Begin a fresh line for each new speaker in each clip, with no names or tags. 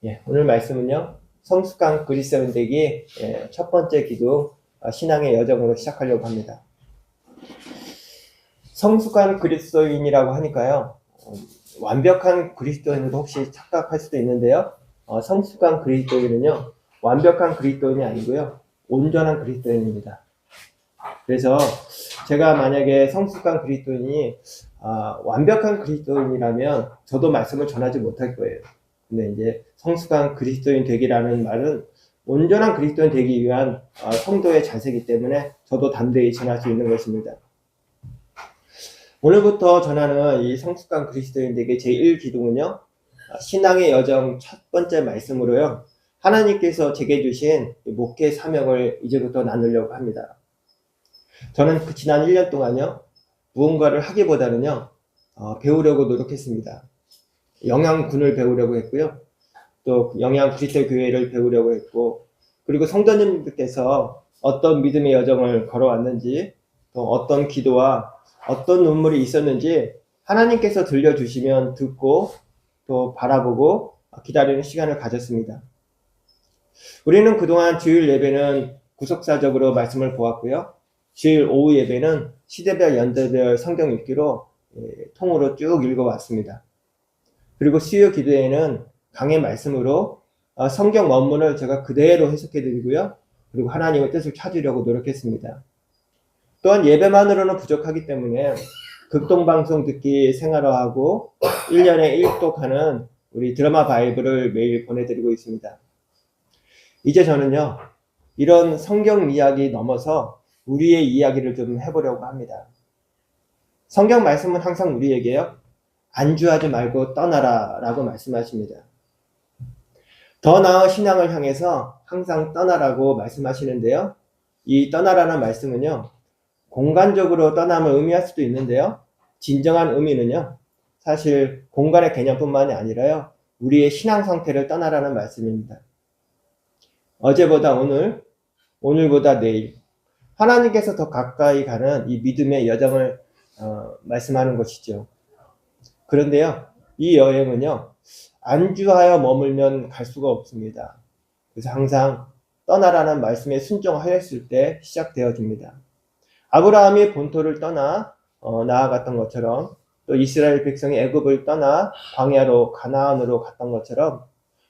예, 오늘 말씀은요, 성숙한 그리스도인 되기 첫 번째 기도, 신앙의 여정으로 시작하려고 합니다. 성숙한 그리스도인이라고 하니까요, 완벽한 그리스도인으로 혹시 착각할 수도 있는데요, 성숙한 그리스도인은요, 완벽한 그리스도인이 아니고요, 온전한 그리스도인입니다. 그래서 제가 만약에 성숙한 그리스도인이 완벽한 그리스도인이라면 저도 말씀을 전하지 못할 거예요. 근데 이제 성숙한 그리스도인 되기라는 말은 온전한 그리스도인 되기 위한 성도의 자세이기 때문에 저도 담대히 전할 수 있는 것입니다. 오늘부터 전하는 이 성숙한 그리스도인 되기 제1기도는요. 신앙의 여정 첫 번째 말씀으로요. 하나님께서 제게 주신 목회 사명을 이제부터 나누려고 합니다. 저는 지난 1년 동안요. 무언가를 하기보다는요. 배우려고 노력했습니다. 영양군을 배우려고 했고요. 또 영양 그리스도 교회를 배우려고 했고, 그리고 성도님들께서 어떤 믿음의 여정을 걸어왔는지, 또 어떤 기도와 어떤 눈물이 있었는지 하나님께서 들려주시면 듣고 또 바라보고 기다리는 시간을 가졌습니다. 우리는 그동안 주일 예배는 구속사적으로 말씀을 보았고요. 주일 오후 예배는 시대별 연대별 성경 읽기로 통으로 쭉 읽어왔습니다. 그리고 수요 기도에는 강의 말씀으로 성경 원문을 제가 그대로 해석해 드리고요. 그리고 하나님의 뜻을 찾으려고 노력했습니다. 또한 예배만으로는 부족하기 때문에 극동방송 듣기 생활화하고 1년에 1독하는 우리 드라마 바이블을 매일 보내드리고 있습니다. 이제 저는요. 이런 성경 이야기 넘어서 우리의 이야기를 좀 해보려고 합니다. 성경 말씀은 항상 우리에게요. 안주하지 말고 떠나라 라고 말씀하십니다. 더 나은 신앙을 향해서 항상 떠나라고 말씀하시는데요. 이 떠나라는 말씀은요. 공간적으로 떠남을 의미할 수도 있는데요. 진정한 의미는요. 사실 공간의 개념뿐만이 아니라요. 우리의 신앙 상태를 떠나라는 말씀입니다. 어제보다 오늘, 오늘보다 내일 하나님께서 더 가까이 가는 이 믿음의 여정을 말씀하는 것이죠. 그런데요. 이 여행은요. 안주하여 머물면 갈 수가 없습니다. 그래서 항상 떠나라는 말씀에 순종하였을 때 시작되어집니다. 아브라함이 본토를 떠나 나아갔던 것처럼 또 이스라엘 백성이 애굽을 떠나 광야로 가나안으로 갔던 것처럼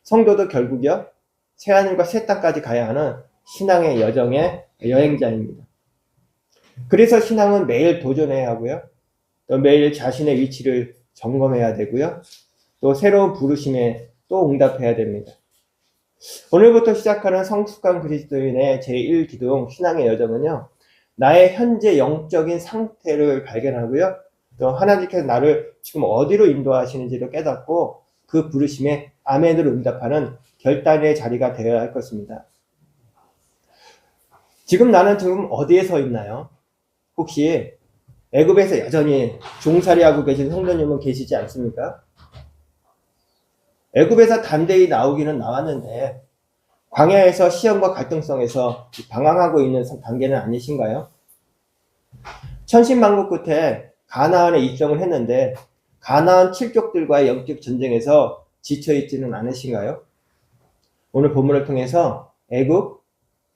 성도도 결국요. 새하늘과 새 땅까지 가야 하는 신앙의 여정의 여행자입니다. 그래서 신앙은 매일 도전해야 하고요. 또 매일 자신의 위치를 점검해야 되고요. 또 새로운 부르심에 또 응답해야 됩니다. 오늘부터 시작하는 성숙한 그리스도인의 제1기도 신앙의 여정은요. 나의 현재 영적인 상태를 발견하고요. 또 하나님께서 나를 지금 어디로 인도하시는지를 깨닫고 그 부르심에 아멘으로 응답하는 결단의 자리가 되어야 할 것입니다. 지금 나는 지금 어디에 서 있나요? 혹시 애굽에서 여전히 종살이하고 계신 성도님은 계시지 않습니까? 애굽에서 담대히 나오기는 나왔는데 광야에서 시험과 갈등성에서 방황하고 있는 단계는 아니신가요? 천신만고 끝에 가나안에 입성을 했는데 가나안 칠족들과의 영적 전쟁에서 지쳐있지는 않으신가요? 오늘 본문을 통해서 애굽,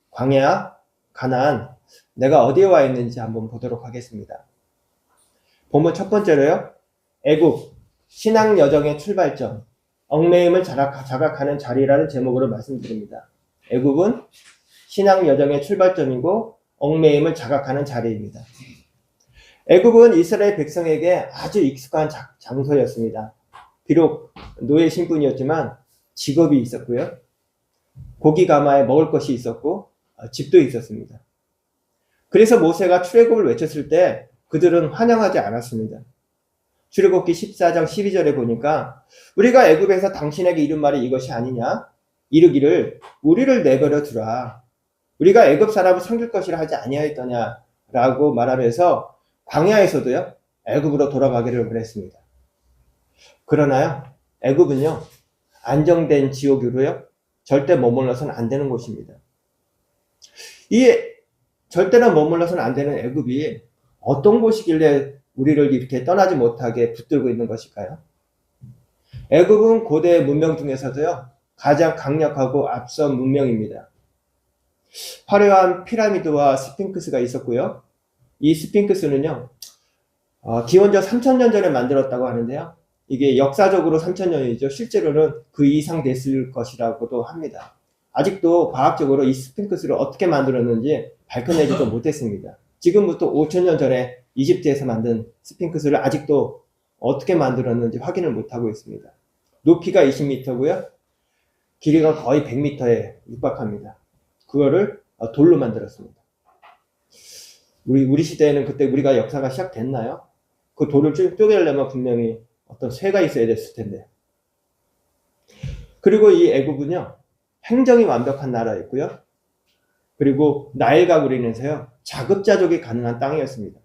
광야, 가나안 내가 어디에 와 있는지 한번 보도록 하겠습니다. 본문 첫 번째로요. 애굽, 신앙 여정의 출발점, 얽매임을 자각하는 자리라는 제목으로 말씀드립니다. 애굽은 신앙 여정의 출발점이고 얽매임을 자각하는 자리입니다. 애굽은 이스라엘 백성에게 아주 익숙한 장소였습니다. 비록 노예 신분이었지만 직업이 있었고요. 고기 가마에 먹을 것이 있었고 집도 있었습니다. 그래서 모세가 출애굽을 외쳤을 때 그들은 환영하지 않았습니다. 출애굽기 14장 12절에 보니까 우리가 애굽에서 당신에게 이른 말이 이것이 아니냐? 이르기를 우리를 내버려 두라. 우리가 애굽 사람을 섬길 것이라 하지 아니하였더냐? 라고 말하면서 광야에서도요. 애굽으로 돌아가기를 원했습니다. 그러나요. 애굽은요. 안정된 지옥으로요. 절대 머물러서는 안 되는 곳입니다. 이 절대로 머물러서는 안 되는 애굽이 어떤 곳이길래 우리를 이렇게 떠나지 못하게 붙들고 있는 것일까요? 애굽은 고대 문명 중에서도요. 가장 강력하고 앞선 문명입니다. 화려한 피라미드와 스핑크스가 있었고요. 이 스핑크스는요, 기원전 3000년 전에 만들었다고 하는데요. 이게 역사적으로 3000년이죠. 실제로는 그 이상 됐을 것이라고도 합니다. 아직도 과학적으로 이 스핑크스를 어떻게 만들었는지 밝혀내지도 못했습니다. 지금부터 5000년 전에 이집트에서 만든 스핑크스를 아직도 어떻게 만들었는지 확인을 못하고 있습니다. 높이가 20m고요. 길이가 거의 100m에 육박합니다. 그거를 돌로 만들었습니다. 우리 시대에는 그때 우리가 역사가 시작됐나요? 그 돌을 쪼개려면 분명히 어떤 쇠가 있어야 됐을 텐데. 그리고 이 애굽은요, 행정이 완벽한 나라였고요. 그리고 나일강으로 인해서요, 자급자족이 가능한 땅이었습니다.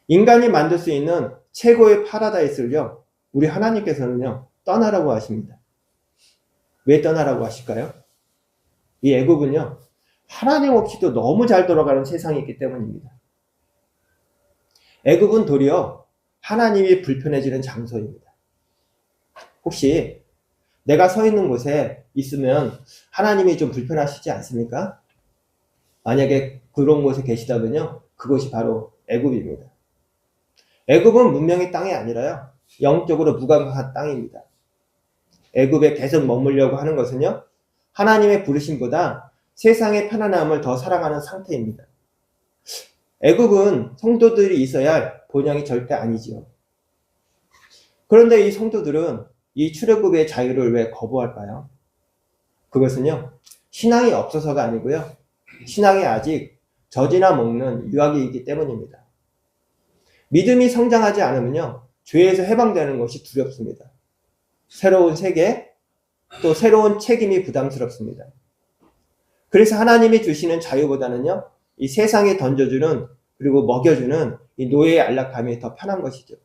인간이 만들 수 있는 최고의 파라다이스를요, 우리 하나님께서는요, 떠나라고 하십니다. 왜 떠나라고 하실까요? 이 애굽은요, 하나님 없이도 너무 잘 돌아가는 세상이 있기 때문입니다. 애굽은 도리어 하나님이 불편해지는 장소입니다. 혹시 내가 서 있는 곳에 있으면 하나님이 좀 불편하시지 않습니까? 만약에 그런 곳에 계시다면요, 그곳이 바로 애굽입니다. 애굽은 문명의 땅이 아니라요, 영적으로 무감각한 땅입니다. 애굽에 계속 머물려고 하는 것은요, 하나님의 부르심보다 세상의 편안함을 더 사랑하는 상태입니다. 애굽은 성도들이 있어야 할 본향이 절대 아니지요. 그런데 이 성도들은 이 출애굽의 자유를 왜 거부할까요? 그것은요, 신앙이 없어서가 아니고요, 신앙이 아직 젖이나 먹는 유아기이기 때문입니다. 믿음이 성장하지 않으면요, 죄에서 해방되는 것이 두렵습니다. 새로운 세계, 또 새로운 책임이 부담스럽습니다. 그래서 하나님이 주시는 자유보다는요, 이 세상에 던져주는, 그리고 먹여주는 이 노예의 안락함이 더 편한 것이죠.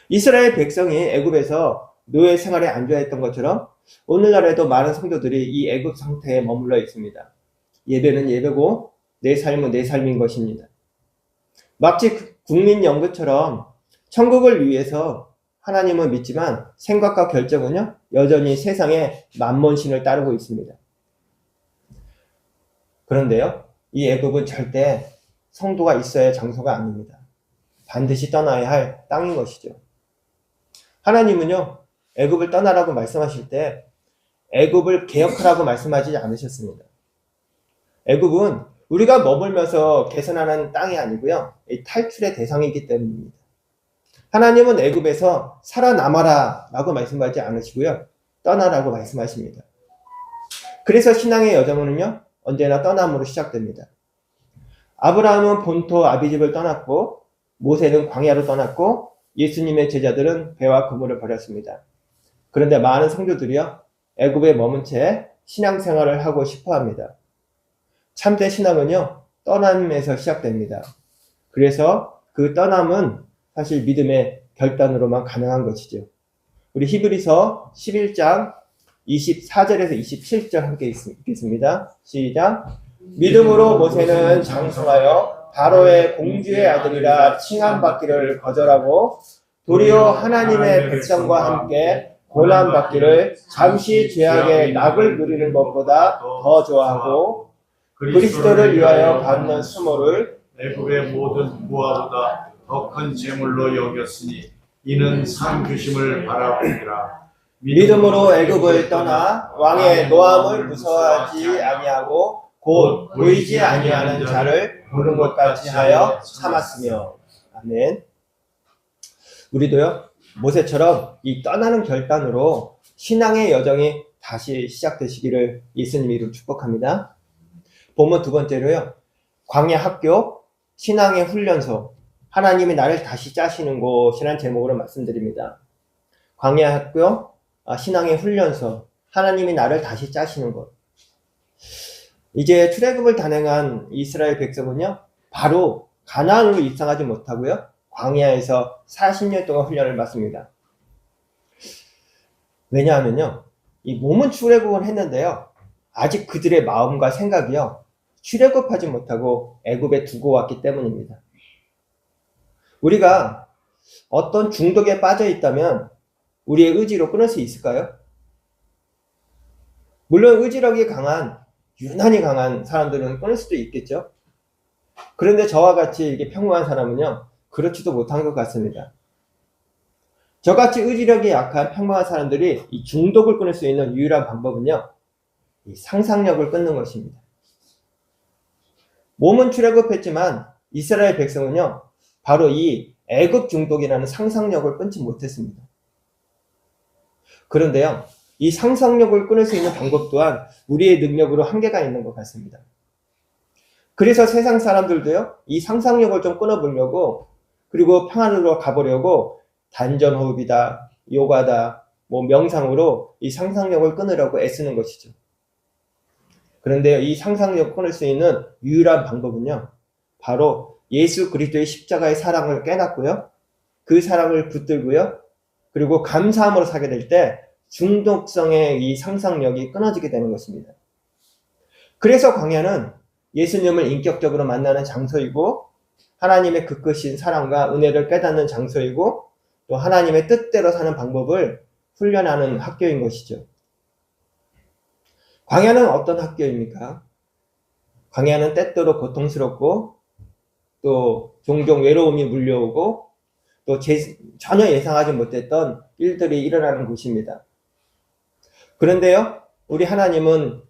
이스라엘 백성이 애굽에서 노예 생활에 안주했던 것처럼 오늘날에도 많은 성도들이 이 애굽 상태에 머물러 있습니다. 예배는 예배고 내 삶은 내 삶인 것입니다. 마치 국민 연구처럼 천국을 위해서 하나님은 믿지만 생각과 결정은요, 여전히 세상의 만몬신을 따르고 있습니다. 그런데요, 이 애굽은 절대 성도가 있어야 할 장소가 아닙니다. 반드시 떠나야 할 땅인 것이죠. 하나님은요, 애굽을 떠나라고 말씀하실 때 애굽을 개혁하라고 말씀하지 않으셨습니다. 애굽은 우리가 머물면서 개선하는 땅이 아니고요, 이 탈출의 대상이기 때문입니다. 하나님은 애굽에서 살아남아라 라고 말씀하지 않으시고요, 떠나라고 말씀하십니다. 그래서 신앙의 여정은요, 언제나 떠남으로 시작됩니다. 아브라함은 본토 아비집을 떠났고, 모세는 광야로 떠났고, 예수님의 제자들은 배와 그물을 버렸습니다. 그런데 많은 성도들이요, 애굽에 머문 채 신앙생활을 하고 싶어 합니다. 참된 신앙은요, 떠남에서 시작됩니다. 그래서 그 떠남은 사실 믿음의 결단으로만 가능한 것이죠. 우리 히브리서 11장 24절에서 27절 함께 읽겠습니다. 시작. 믿음으로 모세는 장성하여 바로의 공주의 아들이라 칭함받기를 거절하고 도리어 하나님의 백성과 함께 고난받기를 잠시 죄악의 낙을 누리는 것보다 더 좋아하고 그리스도를 위하여 받는 수모를
애굽의 모든 부하보다 더 큰 재물로 여겼으니 이는 상주심을 바라보니라.
믿음으로 애굽을 떠나 왕의 노함을 무서워하지 아니하고 곧 보이지 아니하는 자를 보는 것까지 하여 참았으며. 아멘. 우리도요, 모세처럼 이 떠나는 결단으로 신앙의 여정이 다시 시작되시기를 예수님 이름으로 축복합니다. 본문 두 번째로요, 광야 학교, 신앙의 훈련소, 하나님이 나를 다시 짜시는 곳이라는 제목으로 말씀드립니다. 광야 학교, 신앙의 훈련소, 하나님이 나를 다시 짜시는 곳. 이제 출애굽을 단행한 이스라엘 백성은요, 바로 가나안으로 입성하지 못하고요, 광야에서 40년 동안 훈련을 받습니다. 왜냐하면요, 이 몸은 출애굽을 했는데요, 아직 그들의 마음과 생각이요, 출애굽하지 못하고 애굽에 두고 왔기 때문입니다. 우리가 어떤 중독에 빠져 있다면 우리의 의지로 끊을 수 있을까요? 물론 의지력이 강한, 유난히 강한 사람들은 끊을 수도 있겠죠. 그런데 저와 같이 이게 평범한 사람은요, 그렇지도 못한 것 같습니다. 저같이 의지력이 약한 평범한 사람들이 이 중독을 끊을 수 있는 유일한 방법은요, 이 상상력을 끊는 것입니다. 몸은 출애굽했지만 이스라엘 백성은요, 바로 이 애굽 중독이라는 상상력을 끊지 못했습니다. 그런데요, 이 상상력을 끊을 수 있는 방법 또한 우리의 능력으로 한계가 있는 것 같습니다. 그래서 세상 사람들도요, 이 상상력을 좀 끊어보려고, 그리고 평안으로 가보려고 단전호흡이다, 요가다, 명상으로 이 상상력을 끊으려고 애쓰는 것이죠. 그런데 이 상상력을 끊을 수 있는 유일한 방법은요, 바로 예수 그리스도의 십자가의 사랑을 깨닫고요, 그 사랑을 붙들고요, 그리고 감사함으로 살게 될 때 중독성의 이 상상력이 끊어지게 되는 것입니다. 그래서 광야는 예수님을 인격적으로 만나는 장소이고, 하나님의 그 크신 사랑과 은혜를 깨닫는 장소이고, 또 하나님의 뜻대로 사는 방법을 훈련하는 학교인 것이죠. 광야는 어떤 학교입니까? 광야는 때때로 고통스럽고, 또 종종 외로움이 물려오고, 또 전혀 예상하지 못했던 일들이 일어나는 곳입니다. 그런데요, 우리 하나님은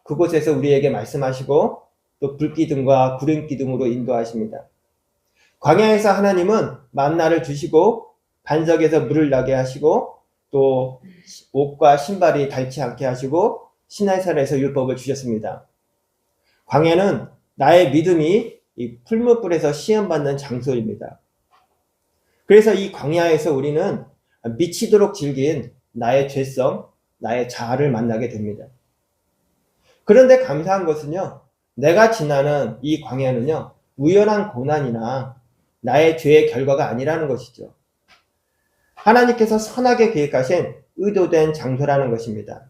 그곳에서 우리에게 말씀하시고, 또 불기둥과 구름기둥으로 인도하십니다. 광야에서 하나님은 만나를 주시고, 반석에서 물을 나게 하시고, 또 옷과 신발이 닳지 않게 하시고, 시내산에서 율법을 주셨습니다. 광야는 나의 믿음이 이 풀무불에서 시험받는 장소입니다. 그래서 이 광야에서 우리는 미치도록 즐긴 나의 죄성, 나의 자아를 만나게 됩니다. 그런데 감사한 것은요, 내가 지나는 이 광야는요, 우연한 고난이나 나의 죄의 결과가 아니라는 것이죠. 하나님께서 선하게 계획하신 의도된 장소라는 것입니다.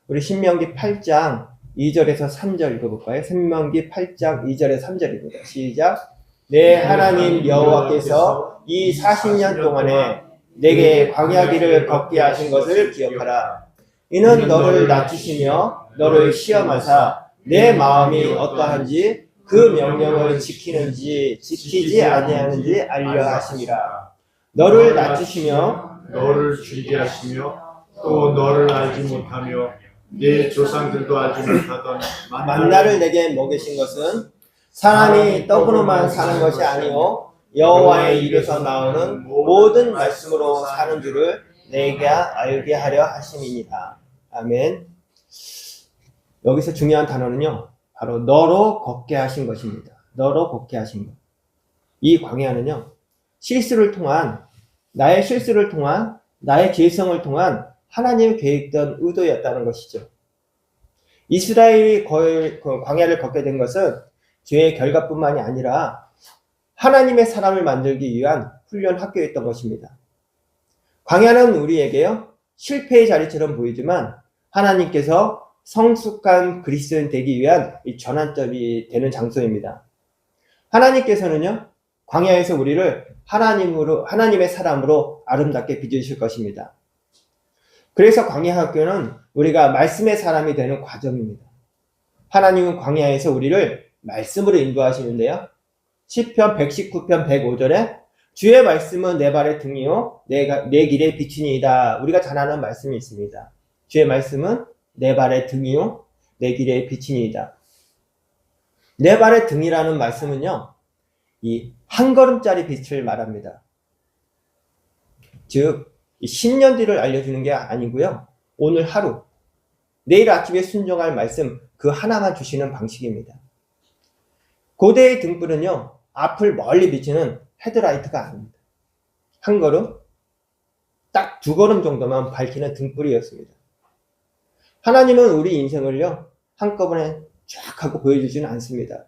우리 신명기 8장 2절에서 3절 읽어볼까요? 신명기 8장 2절에서 3절입니다. 시작. 내 하나님 여호와께서 이 40년 동안에 내게 광야길을 걷게 하신 것을 기억하라. 이는 너를 낮추시며 너를 시험하사 내 마음이 어떠한지 그 명령을 지키는지 지키지 아니하는지 알려 하심이라. 너를 낮추시며
너를 죽게 하시며 또 너를 알지 못하며 내 조상들도 알지 못하던
만나를 내게 먹이신 것은 사람이 떡으로만 사는 것이 아니요 여호와의 입에서 나오는 모든 말씀으로 사는 줄을 내게 알게 하려 하심이니라. 아멘. 여기서 중요한 단어는요, 바로 너로 걷게 하신 것입니다. 너로 걷게 하신 것. 이 광야는요, 나의 실수를 통한 나의 죄성을 통한 하나님의 계획된 의도였다는 것이죠. 이스라엘이 광야를 걷게 된 것은 죄의 결과뿐만이 아니라 하나님의 사람을 만들기 위한 훈련 학교였던 것입니다. 광야는 우리에게요, 실패의 자리처럼 보이지만 하나님께서 성숙한 그리스도인 되기 위한 이 전환점이 되는 장소입니다. 하나님께서는요, 광야에서 우리를 하나님의 사람으로 아름답게 빚으실 것입니다. 그래서 광야 학교는 우리가 말씀의 사람이 되는 과정입니다. 하나님은 광야에서 우리를 말씀으로 인도하시는데요. 시편 119편 105절에 주의 말씀은 내 발의 등이요 내 길의 빛이니이다. 우리가 잘 아는 말씀이 있습니다. 주의 말씀은 내 발의 등이요 내 길의 빛이니이다. 내 발의 등이라는 말씀은요, 이 한 걸음짜리 빛을 말합니다. 즉, 이 신년뒤를 알려주는 게 아니고요, 오늘 하루, 내일 아침에 순종할 말씀 그 하나만 주시는 방식입니다. 고대의 등불은요, 앞을 멀리 비치는 헤드라이트가 아닙니다. 한 걸음, 딱 2걸음 정도만 밝히는 등불이었습니다. 하나님은 우리 인생을요, 한꺼번에 쫙 하고 보여주지는 않습니다.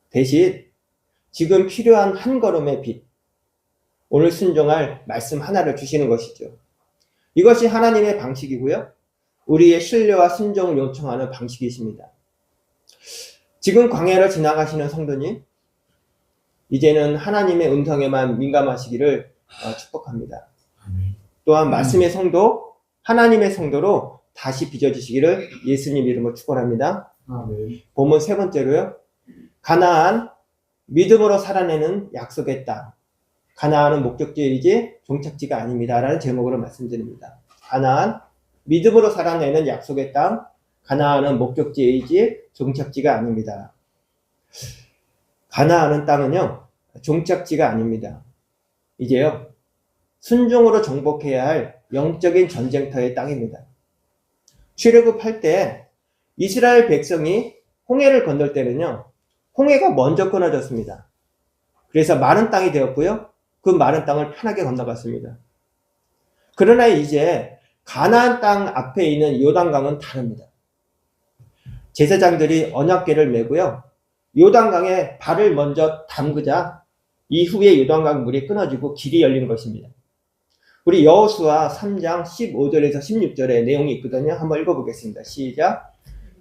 대신 지금 필요한 한 걸음의 빛, 오늘 순종할 말씀 하나를 주시는 것이죠. 이것이 하나님의 방식이고요, 우리의 신뢰와 순종을 요청하는 방식이십니다. 지금 광야를 지나가시는 성도님, 이제는 하나님의 음성에만 민감하시기를 축복합니다. 또한 말씀의 성도, 하나님의 성도로 다시 빚어주시기를 예수님 이름으로 축원합니다.
아멘.
본문 세 번째로요. 가나안, 믿음으로 살아내는 약속의 땅. 가나안은 목적지이지 종착지가 아닙니다. 라는 제목으로 말씀드립니다. 가나안, 믿음으로 살아내는 약속의 땅. 가나안은 목적지이지 종착지가 아닙니다. 가나안은 땅은요, 종착지가 아닙니다. 이제요, 순종으로 정복해야 할 영적인 전쟁터의 땅입니다. 출애굽할 때 이스라엘 백성이 홍해를 건널 때는요, 홍해가 먼저 끊어졌습니다. 그래서 많은 땅이 되었고요, 그 많은 땅을 편하게 건너갔습니다. 그러나 이제 가나안 땅 앞에 있는 요단강은 다릅니다. 제사장들이 언약궤를 메고요, 요단강에 발을 먼저 담그자 이후에 요단강 물이 끊어지고 길이 열린 것입니다. 우리 여호수아 3장 15절에서 16절에 내용이 있거든요. 한번 읽어보겠습니다. 시작.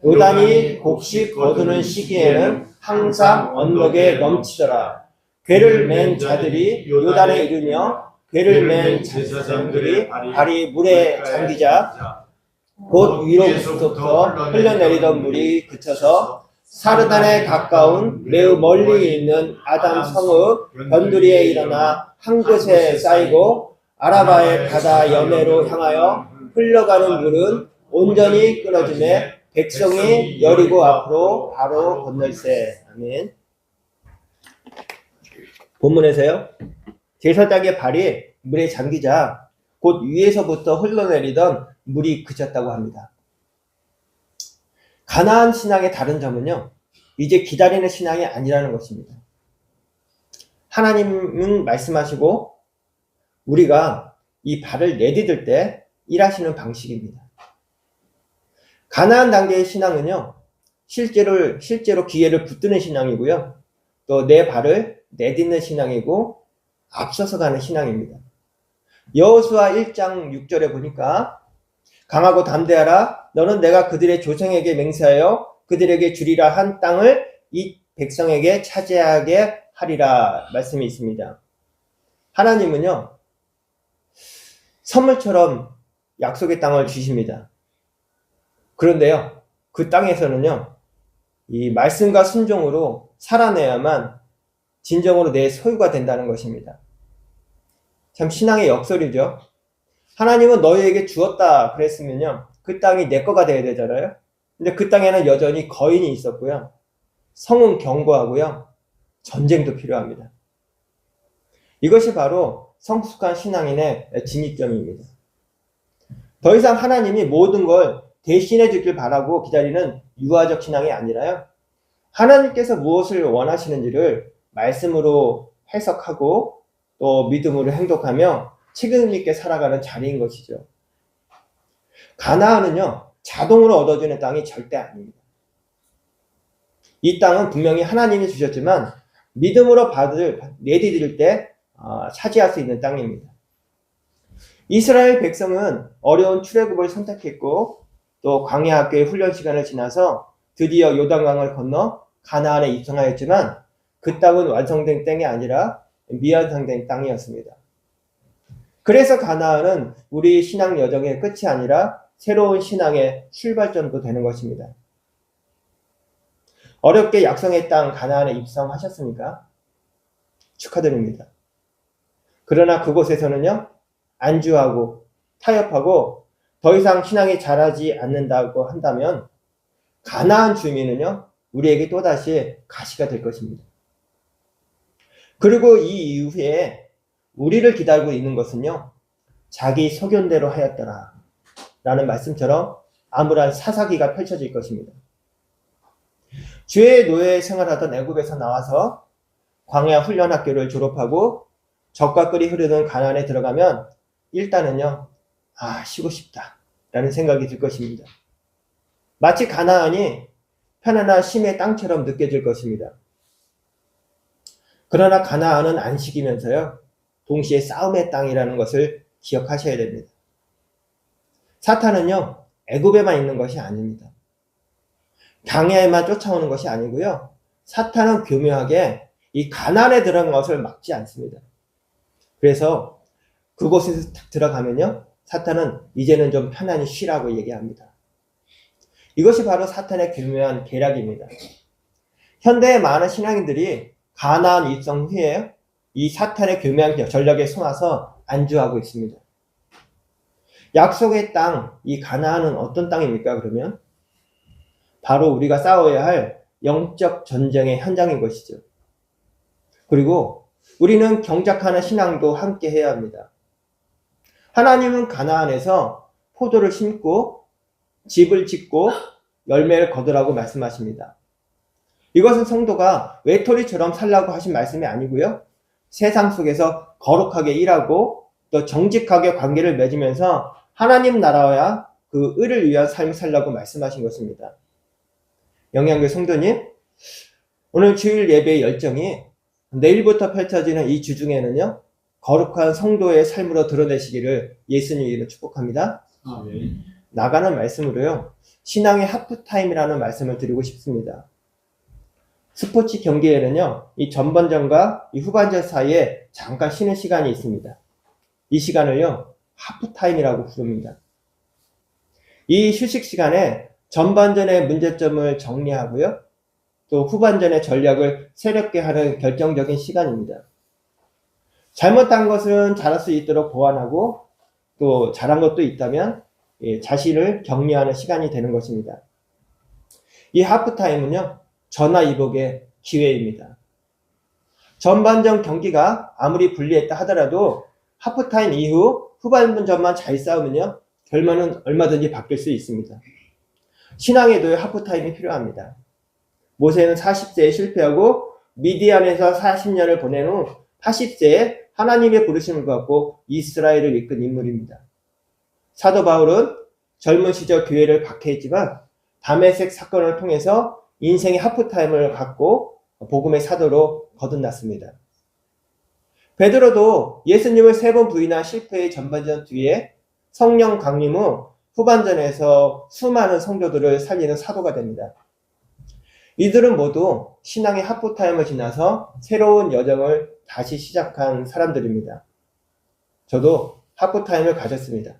요단이 곡식 거두는 시기에는 항상 언덕에 넘치더라. 궤를 맨 자들이 요단에 이르며 궤를 맨 제사장들이 발이 물에 잠기자 곧 위로부터 흘러내리던 물이 그쳐서 사르단에 가까운 매우 멀리 있는 아담 성읍 변두리에 일어나 한 곳에 쌓이고 아라바의 바다 여매로 향하여 흘러가는 물은 온전히 끊어지매 백성이 여리고 앞으로 바로 건널세. 아멘. 본문에서요, 제사장의 발이 물에 잠기자 곧 위에서부터 흘러내리던 물이 그쳤다고 합니다. 가나안 신앙의 다른 점은요, 이제 기다리는 신앙이 아니라는 것입니다. 하나님은 말씀하시고 우리가 이 발을 내디딜 때 일하시는 방식입니다. 가나안 단계의 신앙은요, 실제로 기회를 붙드는 신앙이고요, 또 내 발을 내딛는 신앙이고 앞서서 가는 신앙입니다. 여호수아 1장 6절에 보니까 강하고 담대하라. 너는 내가 그들의 조상에게 맹세하여 그들에게 주리라 한 땅을 이 백성에게 차지하게 하리라 말씀이 있습니다. 하나님은요, 선물처럼 약속의 땅을 주십니다. 그런데요, 그 땅에서는요, 이 말씀과 순종으로 살아내야만 진정으로 내 소유가 된다는 것입니다. 참 신앙의 역설이죠. 하나님은 너희에게 주었다 그랬으면요, 그 땅이 내 거가 돼야 되잖아요. 근데 그 땅에는 여전히 거인이 있었고요, 성은 견고하고요, 전쟁도 필요합니다. 이것이 바로 성숙한 신앙인의 진입점입니다. 더 이상 하나님이 모든 걸 대신해 주길 바라고 기다리는 유아적 신앙이 아니라요, 하나님께서 무엇을 원하시는지를 말씀으로 해석하고 또 믿음으로 행동하며 책임 있게 살아가는 자리인 것이죠. 가나안은요, 자동으로 얻어주는 땅이 절대 아닙니다. 이 땅은 분명히 하나님이 주셨지만 믿음으로 내디딜 때 차지할 수 있는 땅입니다. 이스라엘 백성은 어려운 출애굽을 선택했고 또 광야 학교의 훈련 시간을 지나서 드디어 요단강을 건너 가나안에 입성하였지만 그 땅은 완성된 땅이 아니라 미완성된 땅이었습니다. 그래서 가나안은 우리 신앙 여정의 끝이 아니라 새로운 신앙의 출발점도 되는 것입니다. 어렵게 약속의 땅 가나안에 입성하셨습니까? 축하드립니다. 그러나 그곳에서는요, 안주하고 타협하고 더 이상 신앙이 자라지 않는다고 한다면 가나안 주민은요, 우리에게 또다시 가시가 될 것입니다. 그리고 이 이후에 우리를 기다리고 있는 것은요, 자기 소견대로 하였더라 라는 말씀처럼 암울한 사사기가 펼쳐질 것입니다. 주의 노예 생활하던 애굽에서 나와서 광야 훈련 학교를 졸업하고 젖과 꿀이 흐르는 가나안에 들어가면 일단은요, 쉬고 싶다 라는 생각이 들 것입니다. 마치 가나안이 편안한 쉼의 땅처럼 느껴질 것입니다. 그러나 가나안은 안식이면서요, 동시에 싸움의 땅이라는 것을 기억하셔야 됩니다. 사탄은요, 애굽에만 있는 것이 아닙니다. 광야에만 쫓아오는 것이 아니고요, 사탄은 교묘하게 이 가나안에 들어간 것을 막지 않습니다. 그래서 그곳에서 딱 들어가면요, 사탄은 이제는 좀 편안히 쉬라고 얘기합니다. 이것이 바로 사탄의 교묘한 계략입니다. 현대의 많은 신앙인들이 가나안 입성 후에 이 사탄의 교묘한 전략에 속아서 안주하고 있습니다. 약속의 땅, 이 가나안은 어떤 땅입니까? 그러면 바로 우리가 싸워야 할 영적 전쟁의 현장인 것이죠. 그리고 우리는 경작하는 신앙도 함께 해야 합니다. 하나님은 가나안에서 포도를 심고 집을 짓고 열매를 거두라고 말씀하십니다. 이것은 성도가 외톨이처럼 살라고 하신 말씀이 아니고요. 세상 속에서 거룩하게 일하고 또 정직하게 관계를 맺으면서 하나님 나라와 그 의를 위한 삶을 살라고 말씀하신 것입니다. 영양교 성도님, 오늘 주일 예배의 열정이 내일부터 펼쳐지는 이 주중에는요, 거룩한 성도의 삶으로 드러내시기를 예수님 이름으로 축복합니다.
아멘.
나가는 말씀으로요, 신앙의 하프타임이라는 말씀을 드리고 싶습니다. 스포츠 경기에는요, 이 전반전과 이 후반전 사이에 잠깐 쉬는 시간이 있습니다. 이 시간을요, 하프타임이라고 부릅니다. 이 휴식 시간에 전반전의 문제점을 정리하고요, 또 후반전의 전략을 새롭게 하는 결정적인 시간입니다. 잘못한 것은 잘할 수 있도록 보완하고 또 잘한 것도 있다면 자신을 격려하는 시간이 되는 것입니다. 이 하프타임은요, 전화위복의 기회입니다. 전반전 경기가 아무리 불리했다 하더라도 하프타임 이후 후반전만 잘 싸우면요, 결과는 얼마든지 바뀔 수 있습니다. 신앙에도 하프타임이 필요합니다. 모세는 40세에 실패하고 미디안에서 40년을 보낸 후 80세에 하나님의 부르심을 받고 이스라엘을 이끈 인물입니다. 사도 바울은 젊은 시절 교회를 박해했지만 다메섹 사건을 통해서 인생의 하프타임을 갖고 복음의 사도로 거듭났습니다. 베드로도 예수님을 3번 부인한 실패의 전반전 뒤에 성령 강림 후 후반전에서 수많은 성도들을 살리는 사도가 됩니다. 이들은 모두 신앙의 하프타임을 지나서 새로운 여정을 다시 시작한 사람들입니다. 저도 하프타임을 가졌습니다.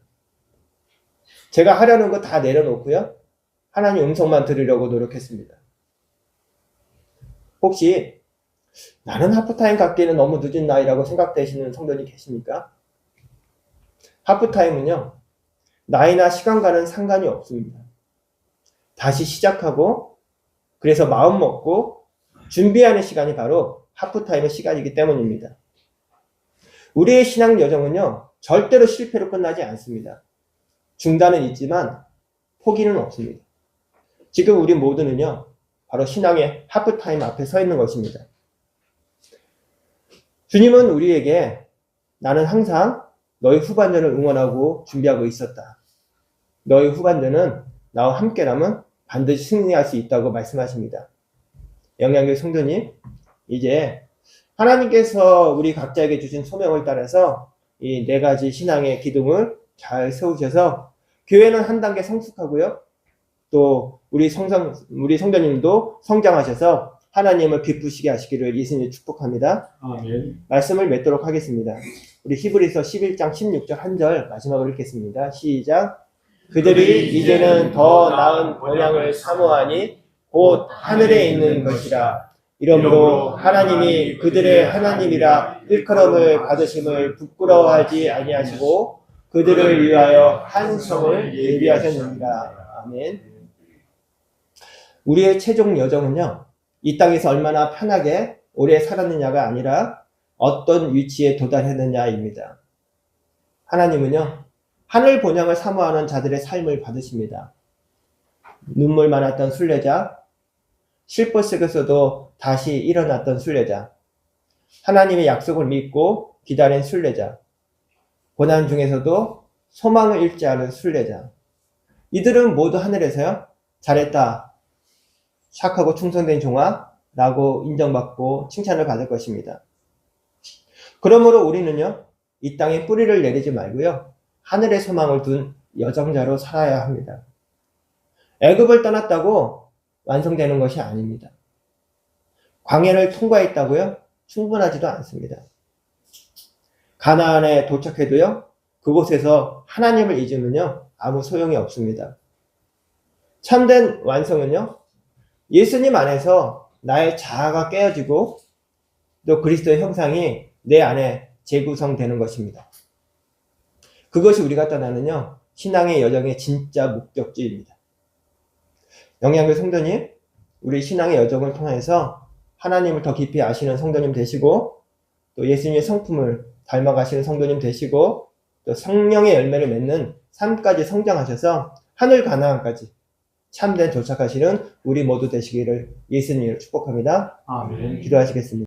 제가 하려는 거 다 내려놓고요, 하나님 음성만 들으려고 노력했습니다. 혹시 나는 하프타임 갖기에는 너무 늦은 나이라고 생각되시는 성도님 계십니까? 하프타임은요, 나이나 시간과는 상관이 없습니다. 다시 시작하고 그래서 마음 먹고 준비하는 시간이 바로 하프타임의 시간이기 때문입니다. 우리의 신앙 여정은요, 절대로 실패로 끝나지 않습니다. 중단은 있지만 포기는 없습니다. 지금 우리 모두는요, 바로 신앙의 하프타임 앞에 서 있는 것입니다. 주님은 우리에게 나는 항상 너의 후반전을 응원하고 준비하고 있었다. 너의 후반전은 나와 함께라면 반드시 승리할 수 있다고 말씀하십니다. 영양교 성도님, 이제 하나님께서 우리 각자에게 주신 소명을 따라서 이 4가지 신앙의 기둥을 잘 세우셔서 교회는 한 단계 성숙하고요, 또 우리 성도님도 성장하셔서 하나님을 기쁘시게 하시기를 예수님 축복합니다.
아멘.
말씀을 맺도록 하겠습니다. 우리 히브리서 11장 16절 한 절 마지막으로 읽겠습니다. 시작. 그들이 이제는 더 나은 본향을 사모하니 곧 하늘에 있는 것이라. 이러므로 하나님이 그들의 하나님이라 일컬음을 받으심을 부끄러워하지 아니하시고 그들을 위하여 한 성을 예비하셨느니라. 아멘. 우리의 최종 여정은요, 이 땅에서 얼마나 편하게 오래 살았느냐가 아니라 어떤 위치에 도달했느냐입니다. 하나님은요, 하늘 본향을 사모하는 자들의 삶을 받으십니다. 눈물 많았던 순례자, 실버 속에서도 다시 일어났던 순례자, 하나님의 약속을 믿고 기다린 순례자, 고난 중에서도 소망을 잃지 않은 순례자, 이들은 모두 하늘에서요, 잘했다, 착하고 충성된 종아 라고 인정받고 칭찬을 받을 것입니다. 그러므로 우리는요, 이 땅에 뿌리를 내리지 말고요, 하늘의 소망을 둔 여정자로 살아야 합니다. 애굽을 떠났다고 완성되는 것이 아닙니다. 광야를 통과했다고요? 충분하지도 않습니다. 가나안에 도착해도요, 그곳에서 하나님을 잊으면요, 아무 소용이 없습니다. 참된 완성은요, 예수님 안에서 나의 자아가 깨어지고 또 그리스도의 형상이 내 안에 재구성되는 것입니다. 그것이 우리가 떠나는요, 신앙의 여정의 진짜 목적지입니다. 영양교 성도님, 우리 신앙의 여정을 통해서 하나님을 더 깊이 아시는 성도님 되시고, 또 예수님의 성품을 닮아가시는 성도님 되시고, 또 성령의 열매를 맺는 삶까지 성장하셔서 하늘 가나안까지 참된 도착하시는 우리 모두 되시기를 예수님으로 축복합니다.
아멘.
기도하시겠습니다.